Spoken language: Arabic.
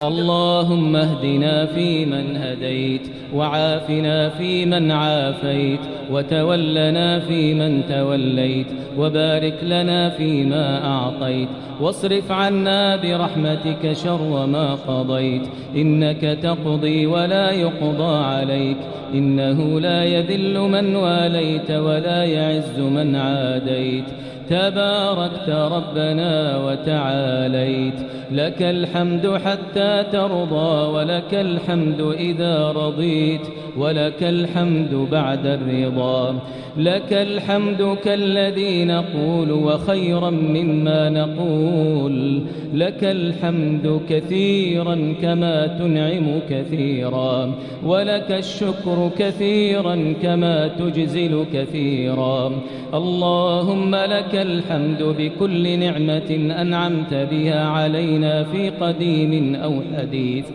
اللهم اهدنا فيمن هديت، وعافنا فيمن عافيت، وتولنا فيمن توليت، وبارك لنا فيما أعطيت، واصرف عنا برحمتك شر ما قضيت. إنك تقضي ولا يقضى عليك، إنه لا يذل من واليت ولا يعز من عاديت. تباركت ربنا وتعاليت، لك الحمد حتى ترضى، ولك الحمد إذا رضيت، ولك الحمد بعد الرضا. لك الحمد كالذي نقول وخيرا مما نقول، لك الحمد كثيرا كما تنعم كثيرا، ولك الشكر كثيرا كما تجزل كثيرا. اللهم لك الحمد بكل نعمة أنعمت بها علينا في قديم أو حديث.